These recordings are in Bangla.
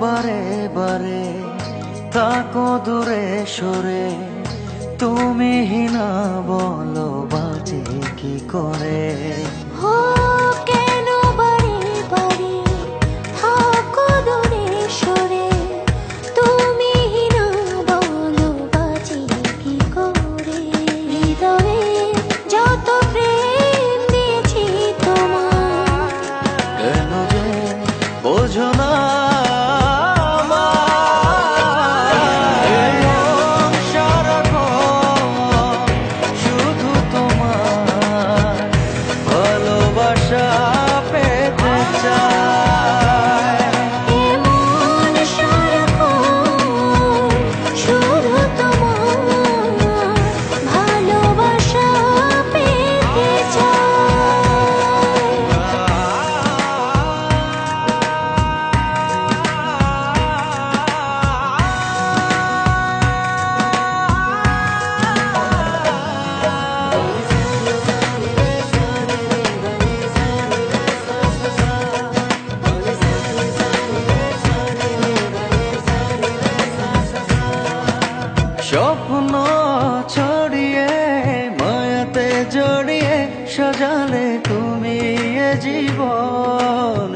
বারে বারে তাকো দূরে সরে, তুমি হিনা বলো বাজে কি করে। হো কেন বারে বারে থাকো দূরে সরে, তুমি হিনা বলো বাজে কি করে। হৃদয়ে যত প্রেম দিয়েছি তোমার, কেন যে বোঝো না স্বপ্ন ছড়িয়ে মায়াতে জড়িয়ে সাজালে তুমি এ জীবন।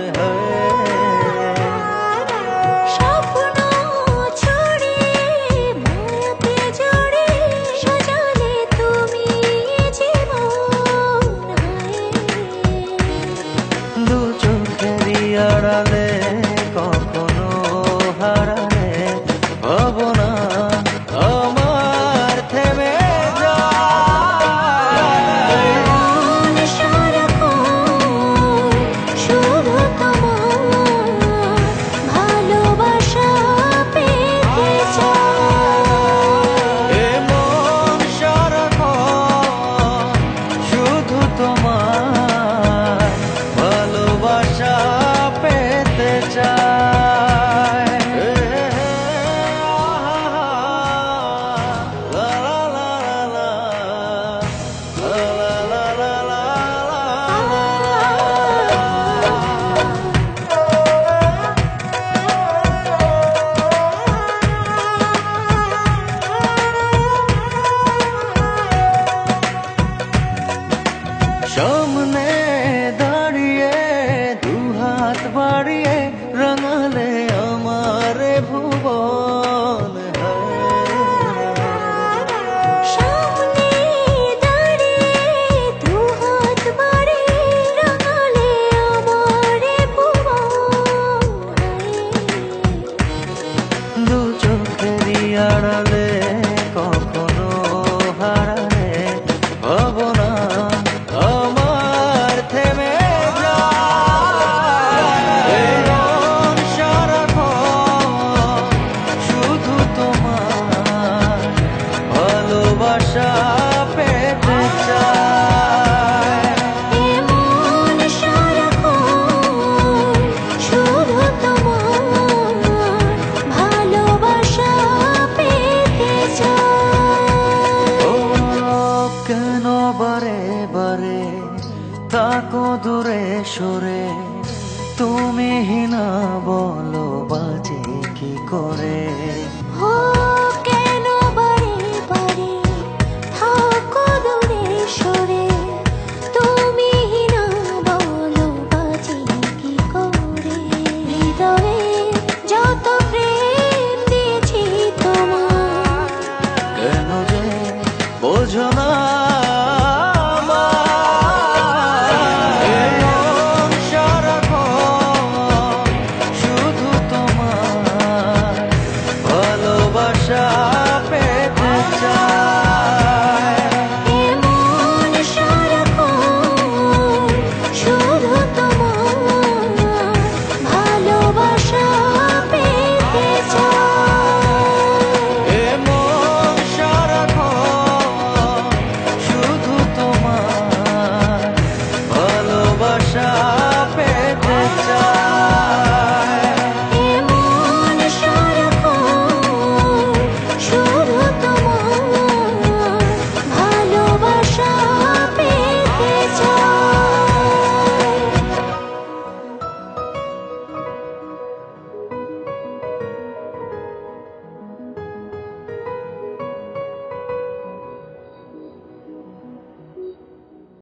স্বপ্ন ছড়িয়ে মায়াতে জড়িয়ে সাজালে তুমি জীবন। দু চোখেরই আড়ালে কখনো হারালে হব না আমার থেমে শুধু তোমার ভালোবাসা পেতে চাই। এ মন সারাক্ষণ শুধু তোমার ভালোবাসা পেতে চায়। সামনে দাঁড়িয়ে দুহাত বাড়িয়ে রাঙালে আমার ভুবন। সামনে দাঁড়িয়ে দুহাত বাড়িয়ে রাঙালে আমার ভুবন। দু চোখেরই আড়ালে কখনো হারালে হব না আমার থেমে সারাক্ষণ শুধু তোমার ভালোবাসা পেতে চায়। এমন সারাক্ষণ শুধু তোমার ভালোবাসা পেতে চাই। ও কেন বারে বারে তাকো দূরে সরে, তুমি হিনা বলো বাজে কি করে। হো কেন বারে বারে থাকো দূরে সরে, তুমি হিনা বলো বাজে কি করে। হৃদয়ে যত প্রেম দিয়েছি তোমার, কেন যে বোঝো না শুধু তোমার ভালোবাসা পেতে চায়। এমন সারাক্ষণ শুধু তোমার ভালোবাসা পেতে চাই। এমন সারাক্ষণ শুধু তোমার ভালোবাসা